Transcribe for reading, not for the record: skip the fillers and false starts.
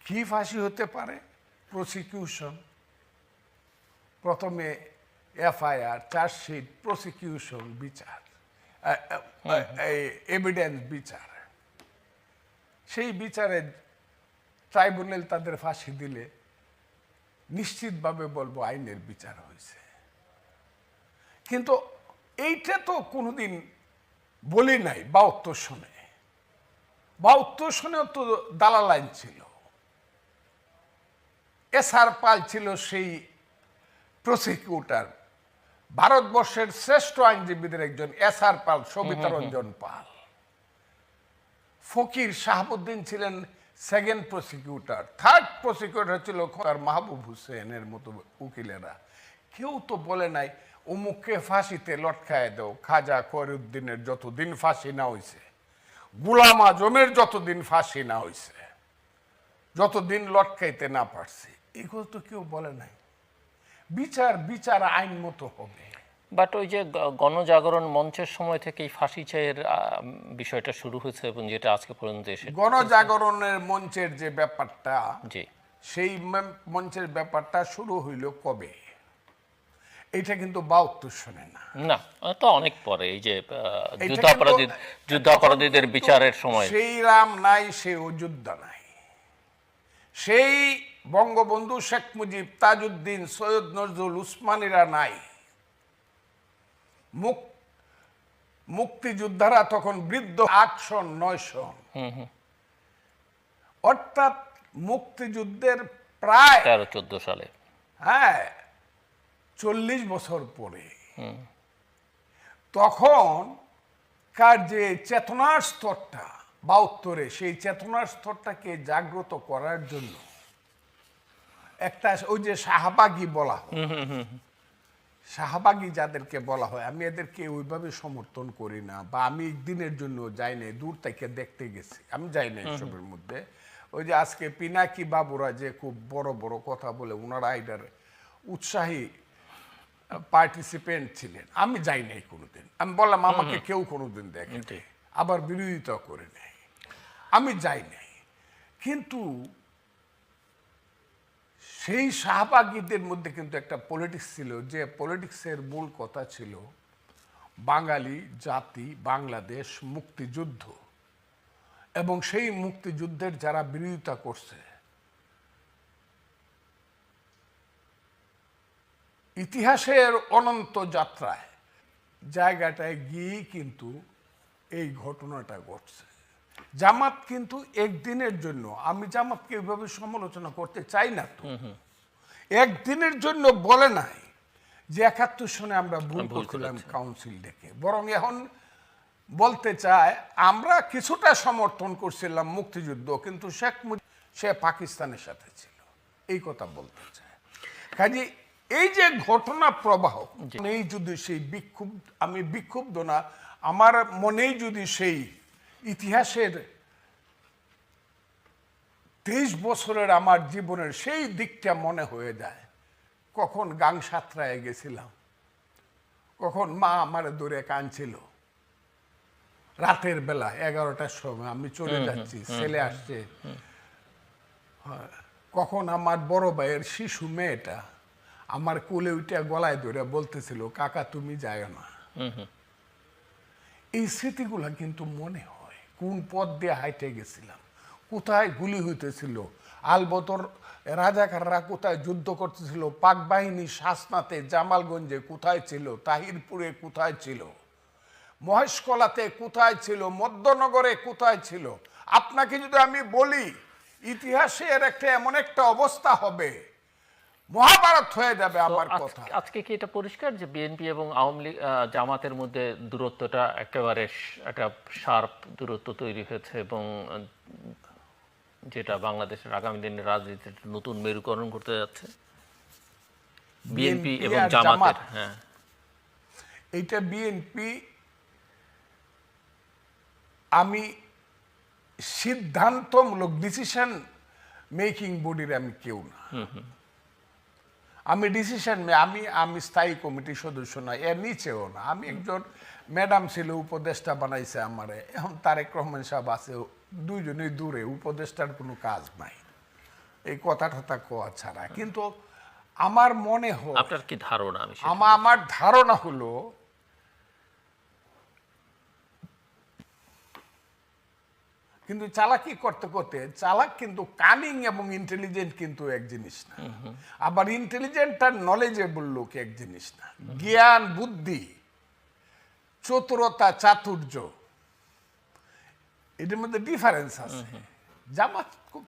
কি ফাঁসি হতে পারে? প্রসিকিউশন, প্রথমে এফআইআর, চার্জশিট, প্রসিকিউশন, বিচার, এভিডেন্স বিচার। সেই বিচারে ট্রাইব্যুনাল তাদের ফাঁসি দিলে নিশ্চিতভাবে বলবো আইনের বিচার হয়েছে। কিন্তু এইটা তো কোনোদিন বলি নাই। ৭২ সনে ৭২ সনেও তো দালাল আইন ছিল। এসআর পাল ছিল সেই প্রসিকিউটর, ভারতবর্ষের শ্রেষ্ঠ আইনজীবীদের একজন এসআর পাল, সবিতা রঞ্জন পাল। ফকির শাহাবুদ্দিন ছিলেন সেকেন্ড প্রসিকিউটর, থার্ড প্রসিকিউটর ছিল মাহবুব হুসেনের মতো উকিলেরা। কেউ তো বলে নাই অমুককে ফাঁসিতে লটকায় দাও। খাজা খয়রুদ্দিনের যতদিন ফাঁসি না হয়েছে, গোলাম আজমের যতদিন ফাঁসি না হয়েছে, যতদিন লটকাইতে না পারছে, এগুলো তো কেউ বলে নাই। বিচার বিচার আইন মতো হবে। বাট ওই যে গণজাগরণ মঞ্চের সময় থেকেই ফাঁসি চাইয়ের বিষয়টা শুরু হয়েছে এবং যেটা আজকে পর্যন্ত এসে গণজাগরণের মঞ্চের যে ব্যাপারটা, জি, সেই মঞ্চের ব্যাপারটা শুরু হইল কবে? এটা কিন্তু ৭২ সনে না, না, তো অনেক পরে। এই যে যুদ্ধাপরাধীদের বিচারের সময় সেই রাম নাই, সেই অযোধ্যা নাই, সেই বঙ্গবন্ধু শেখ মুজিব, তাজউদ্দিন, সৈয়দ নজরুল, উসমানীরা নাই। মুক্তিযোদ্ধারা তখন বৃদ্ধ ৮ সন ৯ সন, অর্থাৎ মুক্তিযুদ্ধের প্রায় ১৩-১৪ সালে, হ্যাঁ ৪০ বছর পরে। তখন কার যে চেতনার স্তরটা ৭২-এ, সেই চেতনার স্তরটাকে জাগ্রত করার জন্য একটা ওই যে শাহবাগী বলা হয়, শাহবাগী যাদেরকে বলা হয়, আমি এদেরকে ওইভাবে সমর্থন করি না, বা আমি একদিনের জন্য যাই নাই, দূর থেকে দেখতে গেছি, আমি যাই না এসবের মধ্যে। ওই যে আজকে পিনাকি বাবুরা যে খুব বড় বড় কথা বলে, ওনারা এটার উৎসাহী পার্টিসিপেন্ট ছিলেন, আমি যাই নাই কোনোদিন। আমি বললাম আমাকে কেউ কোনোদিন দেখে, আবার বিরোধিতা করে নেয়, আমি যাই নাই। কিন্তু সেই শাহবাগীদের মধ্যে কিন্তু একটা পলিটিক্স ছিল, যে পলিটিক্সের মূল কথা ছিল বাঙালি জাতি, বাংলাদেশ, মুক্তিযুদ্ধ, এবং সেই মুক্তিযুদ্ধের যারা বিরোধিতা করছে, ইতিহাসের অনন্ত যাত্রায় জায়গাটায় গিয়ে কিন্তু এই ঘটনাটা ঘটছে। জামাত কিন্তু একদিনের জন্য, আমি জামাতকে এইভাবে সমালোচনা করতে চাই না তো, একদিনের জন্য বলে নাই যে ৭১ সনে আমরা ভুল করছিলাম কাউন্সিল ডেকে, বরং এখন বলতে চায় আমরা কিছুটা সমর্থন করছিলাম মুক্তিযুদ্ধ, কিন্তু শেখ মুজিব সে পাকিস্তানের সাথে ছিল, এই কথা বলতে চায়। কাজে এই যে ঘটনা প্রবাহ, এই যদি সেই আমি বিক্ষুব্ধ না, আমার মনেই যদি সেই ইতিহাসের ২৩ বছরের আমার জীবনের সেই দিকটা মনে হয়ে যায়, কখন গাং সাতরায় গেছিলাম, কখন মা আমার দূরে কাঁদছিল রাতের বেলা ১১টার সময়, আমি চলে যাচ্ছি, ছেলে আসছে, কখন আমার বড় ভাইয়ের শিশু মেয়েটা আমার কোলে উঠে গলায় ধরে বলতেছিল কাকা তুমি যাও না। এই স্মৃতিগুলা কিন্তু মনে হয়, কোন পথ দিয়ে হাইটে গেছিলাম, কোথায় গুলি হইতেছিল, আলবদর রাজাকাররা কোথায় যুদ্ধ করতেছিল, পাক বাহিনী শাসনাতে জামালগঞ্জে কোথায় ছিল, তাহিরপুরে কোথায় ছিল, মহেশকলাতে কোথায় ছিল, মধ্যনগরে কোথায় ছিল। আপনাকে যদি আমি বলি ইতিহাসের একটা এমন একটা অবস্থা হবে, মহাভারত হয়ে যাবে আমার কথা। আজকে কি এটা পরিষ্কার যে বিএনপি এবং আওয়ামী লীগ জামাতের মধ্যে দূরত্বটা একেবারে একটা শার্প দূরত্ব তৈরি হয়েছে, এবং যেটা বাংলাদেশের আগামী দিনের রাজনীতির নতুন মেরুকরণ করতে যাচ্ছে বিএনপি এবং জামাতের? হ্যাঁ, এইটা বিএনপি, আমি সিদ্ধান্তমূলক ডিসিশন মেকিং বডির আমি কেউ না, আমি ডিসিশন আমি স্থায়ী কমিটির সদস্য না, এর নিচেও না। আমি একজন, ম্যাডাম ছিল উপদেষ্টা বানাইছে আমারে, এখন তারেক রহমান সাহেব আছে, দুইজনই দূরে, উপদেষ্টার কোনো কাজ নাই। এই কথা টথা কোয়া ছাড়া। কিন্তু আমার মনে হয়, আপনার কি ধারণা? আমি সেটা- আমার ধারণা হলো কিন্তু চালাকি করতে করতে চালাক কিন্তু কানিং এবং ইন্টেলিজেন্ট কিন্তু এক জিনিস না, আবার ইন্টেলিজেন্ট আর নলেজেবল লোক এক জিনিস না। জ্ঞান বুদ্ধি চতুরতা চাতুর্য এটার মধ্যে ডিফারেন্স আছে। জামাত খুব